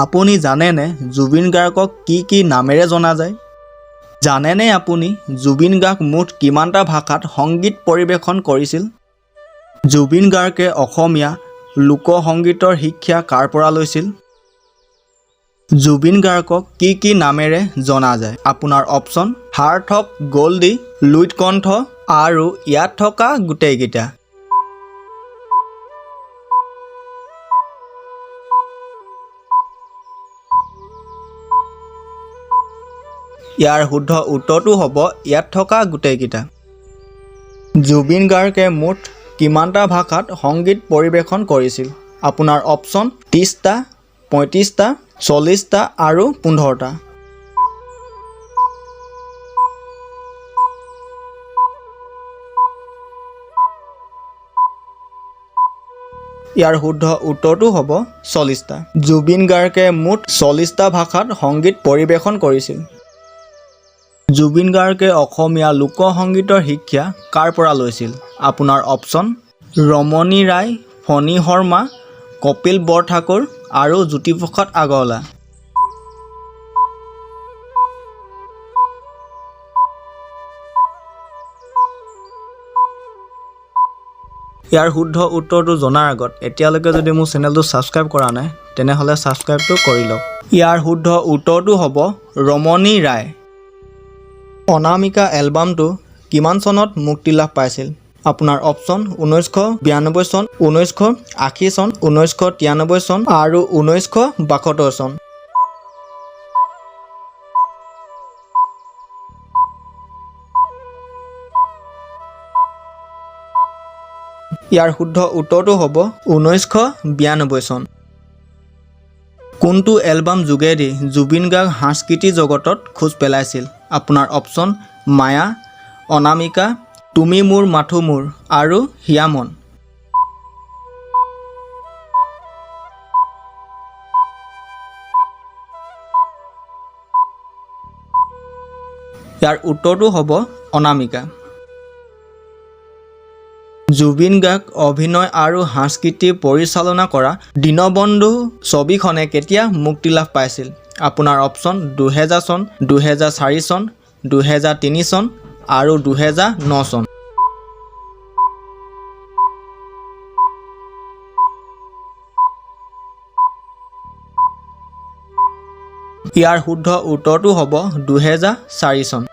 আপুনি জানেনে জুবিন গাৰ্গক কি নামেৰে জনা যায়? জানেনে আপুনি জুবিন গাৰ্গ মুঠ কিমানটা ভাষাত সংগীত পৰিৱেশন কৰিছিল? জুবিন গাৰ্গে অসমীয়া লোকসংগীতৰ শিক্ষা কাৰ পৰা লৈছিল? জুবিন গাৰ্গক কি নামেৰে জনা যায়? আপোনাৰ অপশ্যন সাৰ্থক, গল্ডী, লুইত কণ্ঠ আৰু ইয়াত থকা গোটেইকেইটা। ইয়াৰ শুদ্ধ উত্তৰটো হ'ব ইয়াত থকা গোটেইকেইটা। জুবিন গাৰ্গে মুঠ কিমানটা ভাষাত সংগীত পৰিৱেশন কৰিছিল? আপোনাৰ অপশ্যন 30টা, 35টা, 40টা আৰু 15টা। ইয়াৰ শুদ্ধ উত্তৰটো হ'ব 40টা। জুবিন গাৰ্গে মুঠ 40টা ভাষাত সংগীত পৰিৱেশন কৰিছিল। জুবিন গাৰ্গে অসমীয়া লোকসংগীতৰ শিক্ষা কাৰ পৰা লৈছিল? আপোনাৰ অপশ্যন ৰমণী ৰায়, ফণী শৰ্মা, কপিল বৰঠাকুৰ আৰু জ্যোতিপ্ৰসাদ আগৰৱালা। ইয়াৰ শুদ্ধ উত্তৰটো জনাৰ আগত এতিয়ালৈকে যদি মোৰ চেনেলটো ছাবস্ক্ৰাইব কৰা নাই তেনেহ'লে ছাবস্ক্ৰাইবটো কৰি লওক। ইয়াৰ শুদ্ধ উত্তৰটো হ'ব ৰমণী ৰায়। অনামিকা এলবামটো কিমান চনত মুক্তি লাভ পাইছিল? আপোনাৰ অপশ্যন 1992 চন, 1980 চন, 1993 চন আৰু 1972 চন। ইয়াৰ শুদ্ধ উত্তৰটো হ'ব 1992 চন। কোনটো এলবাম যোগেদি জুবিন গাৰ্গ সাংস্কৃতিক জগতত খোজ পেলাইছিল? আপোনাৰ অপশ্যন মায়া, অনামিকা, তুমি মোৰ মাথো মোৰ আৰু হিয়ামন। ইয়াৰ উত্তৰটো হ'ব অনামিকা। জুবিন গাৰ্গ অভিনয় আৰু সংস্কৃতি পৰিচালনা কৰা দীনবন্ধু ছবিখনে কেতিয়া মুক্তি লাভ পাইছিল? আপোনাৰ অপশ্যন 2000 চন, 2004 চন, 2003 চন আৰু 2009 চন। ইয়াৰ শুদ্ধ উত্তৰটো হ'ব 2004 চন।